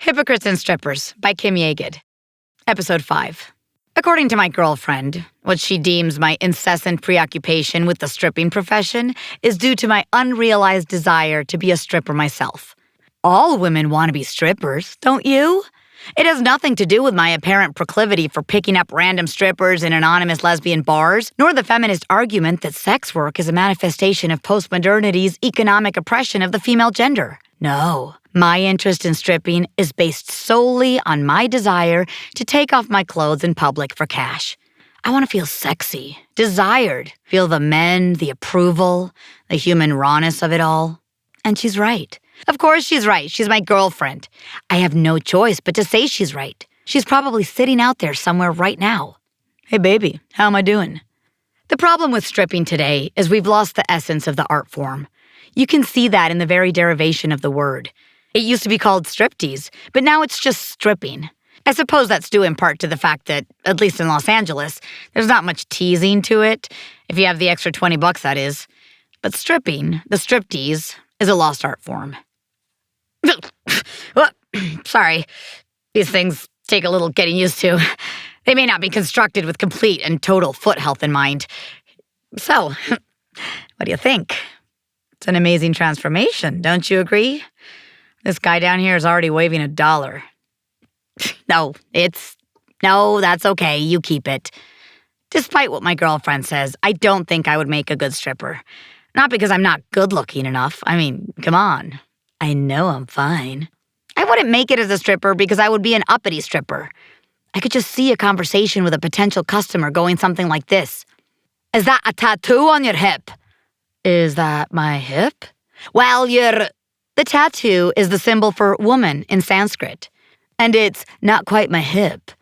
Hypocrites and Strippers by Kim Yeagid. Episode 5. According to my girlfriend, what she deems my incessant preoccupation with the stripping profession is due to my unrealized desire to be a stripper myself. All women want to be strippers, don't you? It has nothing to do with my apparent proclivity for picking up random strippers in anonymous lesbian bars, nor the feminist argument that sex work is a manifestation of postmodernity's economic oppression of the female gender. No, my interest in stripping is based solely on my desire to take off my clothes in public for cash. I want to feel sexy, desired, feel the men, the approval, the human rawness of it all. And she's right. Of course she's right. She's my girlfriend. I have no choice but to say she's right. She's probably sitting out there somewhere right now. Hey, baby, how am I doing? The problem with stripping today is we've lost the essence of the art form. You can see that in the very derivation of the word. It used to be called striptease, but now it's just stripping. I suppose that's due in part to the fact that, at least in Los Angeles, there's not much teasing to it, if you have the extra $20, that is. But stripping, the striptease, is a lost art form. Well, sorry, these things take a little getting used to. They may not be constructed with complete and total foot health in mind. So, what do you think? It's an amazing transformation, don't you agree? This guy down here is already waving $1. No, that's okay, you keep it. Despite what my girlfriend says, I don't think I would make a good stripper. Not because I'm not good-looking enough. I mean, come on. I know I'm fine. I wouldn't make it as a stripper because I would be an uppity stripper. I could just see a conversation with a potential customer going something like this. Is that a tattoo on your hip? Is that my hip? Well, the tattoo is the symbol for woman in Sanskrit. And it's not quite my hip.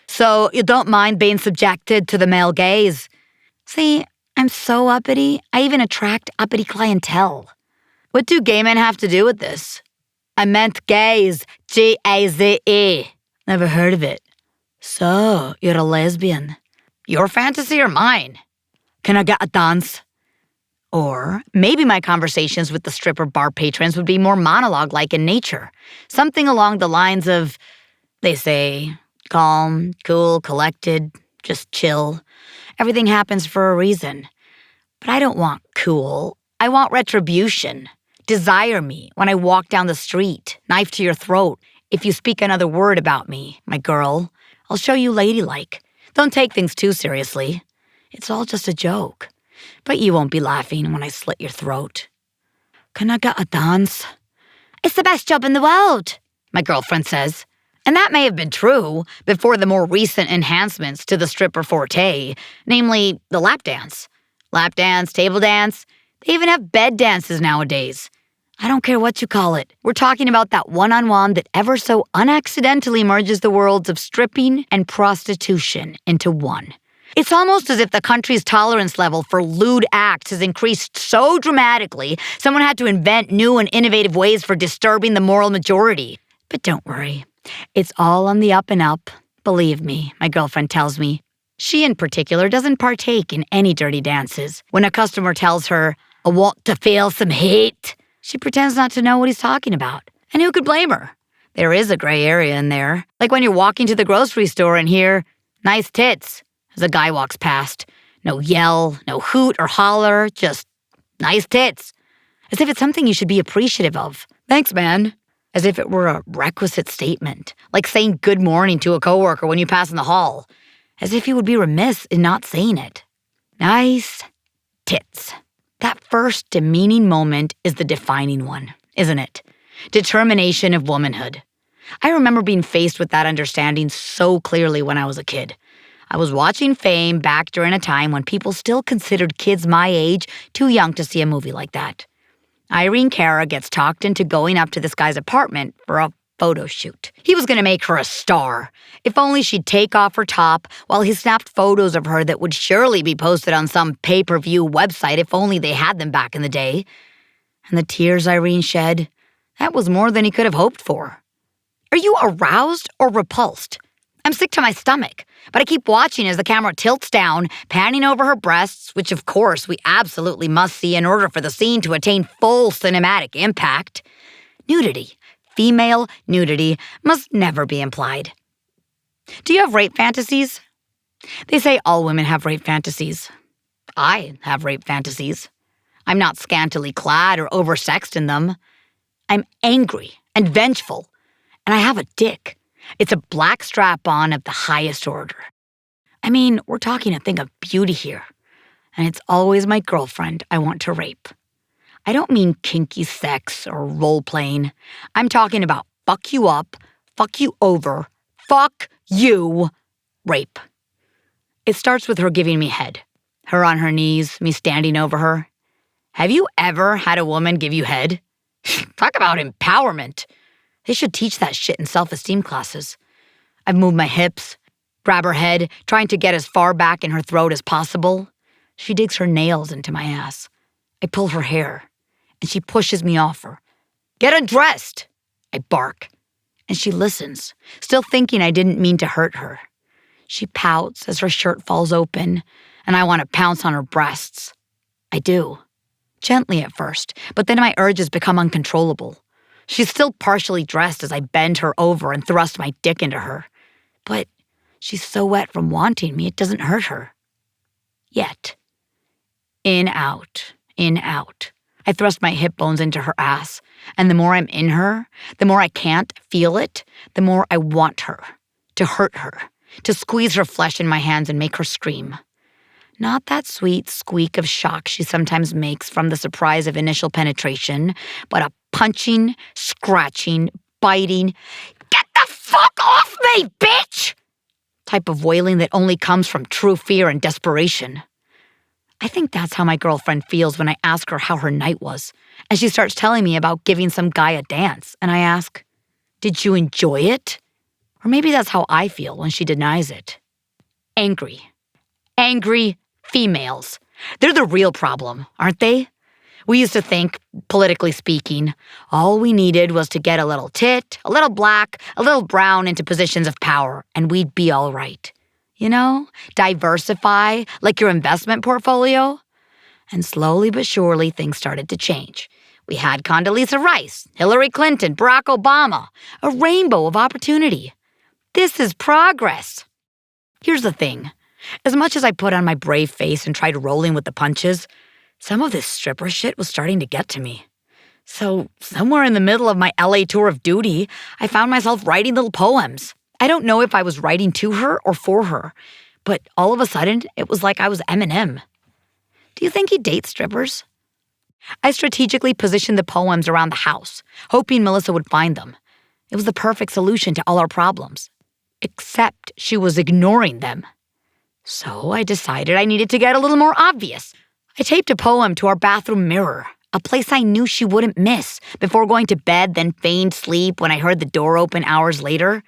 So you don't mind being subjected to the male gaze. See, I'm so uppity, I even attract uppity clientele. What do gay men have to do with this? I meant gaze, G-A-Z-E. Never heard of it. So, you're a lesbian. Your fantasy or mine? Can I get a dance? Or maybe my conversations with the stripper bar patrons would be more monologue-like in nature. Something along the lines of, they say, calm, cool, collected, just chill. Everything happens for a reason. But I don't want cool. I want retribution. Desire me when I walk down the street, knife to your throat. If you speak another word about me, my girl, I'll show you ladylike. Don't take things too seriously. It's all just a joke. But you won't be laughing when I slit your throat. Can I get a dance? It's the best job in the world, my girlfriend says. And that may have been true before the more recent enhancements to the stripper forte, namely the lap dance. Lap dance, table dance, they even have bed dances nowadays. I don't care what you call it. We're talking about that one-on-one that ever so unaccidentally merges the worlds of stripping and prostitution into one. It's almost as if the country's tolerance level for lewd acts has increased so dramatically, someone had to invent new and innovative ways for disturbing the moral majority. But don't worry. It's all on the up and up. Believe me, my girlfriend tells me. She in particular doesn't partake in any dirty dances. When a customer tells her, I want to feel some heat, she pretends not to know what he's talking about. And who could blame her? There is a gray area in there. Like when you're walking to the grocery store and hear, nice tits, as a guy walks past. No yell, no hoot or holler, just nice tits. As if it's something you should be appreciative of. Thanks, man. As if it were a requisite statement. Like saying good morning to a coworker when you pass in the hall. As if you would be remiss in not saying it. Nice tits. That first demeaning moment is the defining one, isn't it? Determination of womanhood. I remember being faced with that understanding so clearly when I was a kid. I was watching Fame back during a time when people still considered kids my age too young to see a movie like that. Irene Cara gets talked into going up to this guy's apartment for a photo shoot. He was going to make her a star. If only she'd take off her top while he snapped photos of her that would surely be posted on some pay-per-view website if only they had them back in the day. And the tears Irene shed, that was more than he could have hoped for. Are you aroused or repulsed? I'm sick to my stomach, but I keep watching as the camera tilts down, panning over her breasts, which of course we absolutely must see in order for the scene to attain full cinematic impact. Nudity, female nudity must never be implied. Do you have rape fantasies? They say all women have rape fantasies. I have rape fantasies. I'm not scantily clad or oversexed in them. I'm angry and vengeful, and I have a dick. It's a black strap-on of the highest order. I mean, we're talking a thing of beauty here, and it's always my girlfriend I want to rape. I don't mean kinky sex or role-playing. I'm talking about fuck you up, fuck you over, fuck you, rape. It starts with her giving me head. Her on her knees, me standing over her. Have you ever had a woman give you head? Talk about empowerment. They should teach that shit in self-esteem classes. I've moved my hips, grab her head, trying to get as far back in her throat as possible. She digs her nails into my ass. I pull her hair, and she pushes me off her. Get undressed, I bark. And she listens, still thinking I didn't mean to hurt her. She pouts as her shirt falls open, and I want to pounce on her breasts. I do. Gently at first, but then my urges become uncontrollable. She's still partially dressed as I bend her over and thrust my dick into her. But she's so wet from wanting me, it doesn't hurt her. Yet. In, out, in, out. I thrust my hip bones into her ass, and the more I'm in her, the more I can't feel it, the more I want her, to hurt her, to squeeze her flesh in my hands and make her scream. Not that sweet squeak of shock she sometimes makes from the surprise of initial penetration, but a punching, scratching, biting, get the fuck off me, bitch! Type of wailing that only comes from true fear and desperation. I think that's how my girlfriend feels when I ask her how her night was, and she starts telling me about giving some guy a dance, and I ask, did you enjoy it? Or maybe that's how I feel when she denies it. Angry. Angry females. They're the real problem, aren't they? We used to think, politically speaking, all we needed was to get a little tit, a little black, a little brown into positions of power, and we'd be all right. You know, diversify, like your investment portfolio. And slowly but surely, things started to change. We had Condoleezza Rice, Hillary Clinton, Barack Obama, a rainbow of opportunity. This is progress. Here's the thing. As much as I put on my brave face and tried rolling with the punches, some of this stripper shit was starting to get to me. So, somewhere in the middle of my LA tour of duty, I found myself writing little poems. I don't know if I was writing to her or for her, but all of a sudden, it was like I was Eminem. Do you think he dates strippers? I strategically positioned the poems around the house, hoping Melissa would find them. It was the perfect solution to all our problems. Except she was ignoring them. So I decided I needed to get a little more obvious. I taped a poem to our bathroom mirror, a place I knew she wouldn't miss, before going to bed, then feigned sleep when I heard the door open hours later.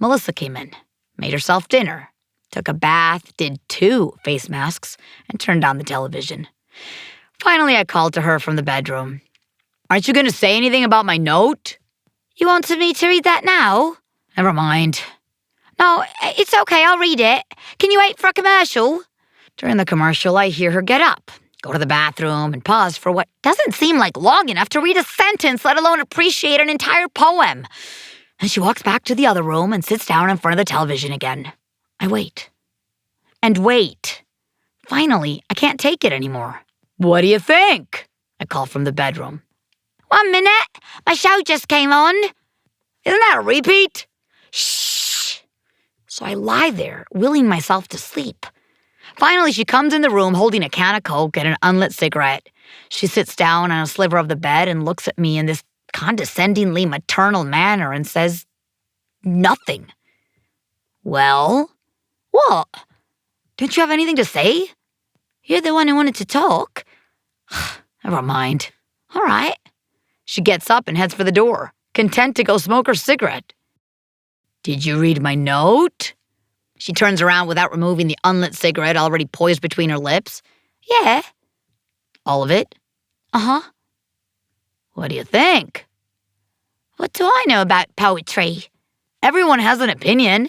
Melissa came in, made herself dinner, took a bath, did 2 face masks, and turned on the television. Finally, I called to her from the bedroom. Aren't you going to say anything about my note? You wanted me to read that now? Never mind. No, it's okay, I'll read it. Can you wait for a commercial? During the commercial, I hear her get up, go to the bathroom, and pause for what doesn't seem like long enough to read a sentence, let alone appreciate an entire poem. And she walks back to the other room and sits down in front of the television again. I wait. And wait. Finally, I can't take it anymore. What do you think? I call from the bedroom. 1 minute. My show just came on. Isn't that a repeat? Shh. So I lie there, willing myself to sleep. Finally, she comes in the room holding a can of Coke and an unlit cigarette. She sits down on a sliver of the bed and looks at me in this condescendingly maternal manner and says, nothing. Well? What? Don't you have anything to say? You're the one who wanted to talk. Never mind. All right. She gets up and heads for the door, content to go smoke her cigarette. Did you read my note? She turns around without removing the unlit cigarette already poised between her lips. Yeah. All of it? Uh-huh. What do you think? What do I know about poetry? Everyone has an opinion.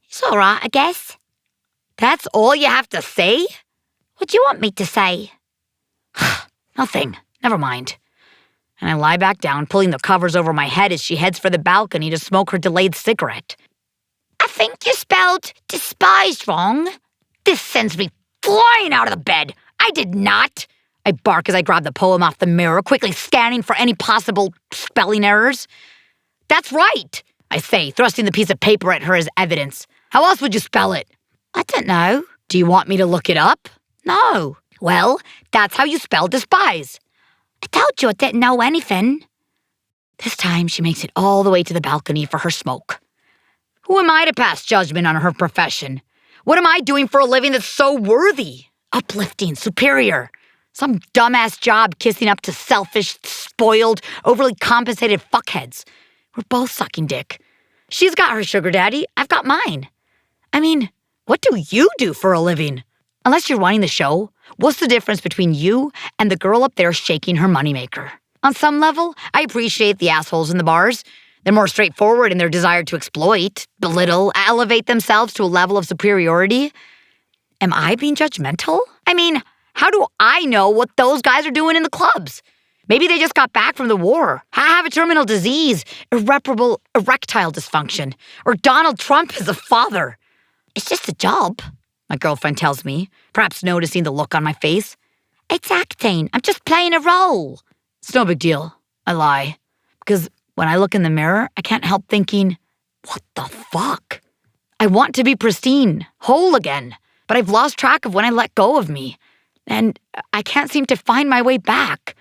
It's all right, I guess. That's all you have to say? What do you want me to say? Nothing. Never mind. And I lie back down, pulling the covers over my head as she heads for the balcony to smoke her delayed cigarette. I think you spelled despised wrong. This sends me flying out of the bed. I did not. I bark as I grab the poem off the mirror, quickly scanning for any possible spelling errors. That's right, I say, thrusting the piece of paper at her as evidence. How else would you spell it? I don't know. Do you want me to look it up? No. Well, that's how you spell despise. I told you I didn't know anything. This time she makes it all the way to the balcony for her smoke. Who am I to pass judgment on her profession? What am I doing for a living that's so worthy? Uplifting, superior. Some dumbass job kissing up to selfish, spoiled, overly compensated fuckheads. We're both sucking dick. She's got her sugar daddy, I've got mine. I mean, what do you do for a living? Unless you're running the show, what's the difference between you and the girl up there shaking her moneymaker? On some level, I appreciate the assholes in the bars. They're more straightforward in their desire to exploit, belittle, elevate themselves to a level of superiority. Am I being judgmental? I mean, how do I know what those guys are doing in the clubs? Maybe they just got back from the war, have a terminal disease, irreparable erectile dysfunction, or Donald Trump is a father. It's just a job, my girlfriend tells me, perhaps noticing the look on my face. It's acting. I'm just playing a role. It's no big deal, I lie, because when I look in the mirror, I can't help thinking, what the fuck? I want to be pristine, whole again, but I've lost track of when I let go of me, and I can't seem to find my way back.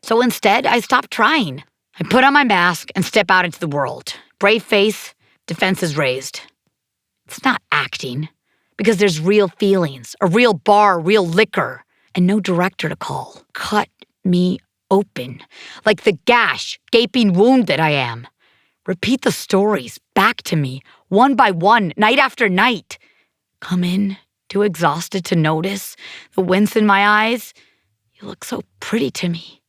So instead, I stop trying. I put on my mask and step out into the world. Brave face, defenses raised. It's not acting, because there's real feelings, a real bar, real liquor, and no director to call. Cut me open, like the gash, gaping wound that I am. Repeat the stories back to me, one by one, night after night. Come in, too exhausted to notice the wince in my eyes. You look so pretty to me.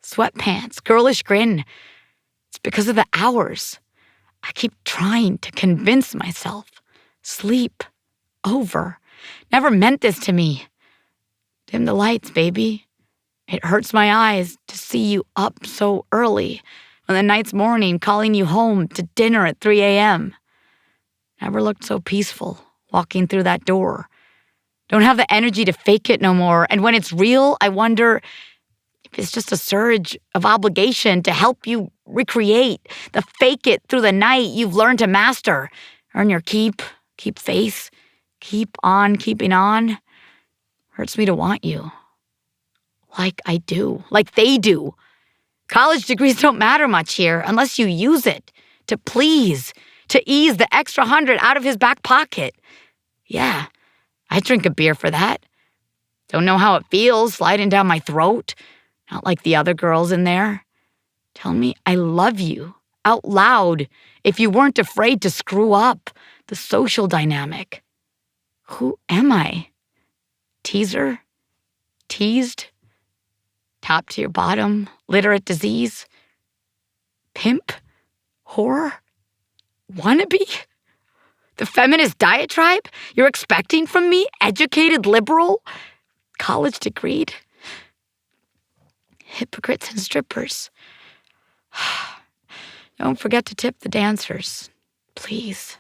Sweatpants, girlish grin. It's because of the hours. I keep trying to convince myself. Sleep. Over. Never meant this to me. Dim the lights, baby. It hurts my eyes to see you up so early on the night's morning, calling you home to dinner at 3 a.m. Never looked so peaceful, walking through that door. Don't have the energy to fake it no more, and when it's real, I wonder if it's just a surge of obligation to help you recreate the fake it through the night you've learned to master. Earn your keep faith, keep on keeping on. Hurts me to want you. Like I do, like they do. College degrees don't matter much here unless you use it to please, to ease the extra 100 out of his back pocket. Yeah, I'd drink a beer for that. Don't know how it feels sliding down my throat. Not like the other girls in there. Tell me I love you out loud if you weren't afraid to screw up the social dynamic. Who am I? Teaser? Teased? Top to your bottom? Literate disease? Pimp? Whore? Wannabe? The feminist diatribe you're expecting from me? Educated liberal? College degreed? Hypocrites and strippers. Don't forget to tip the dancers, please.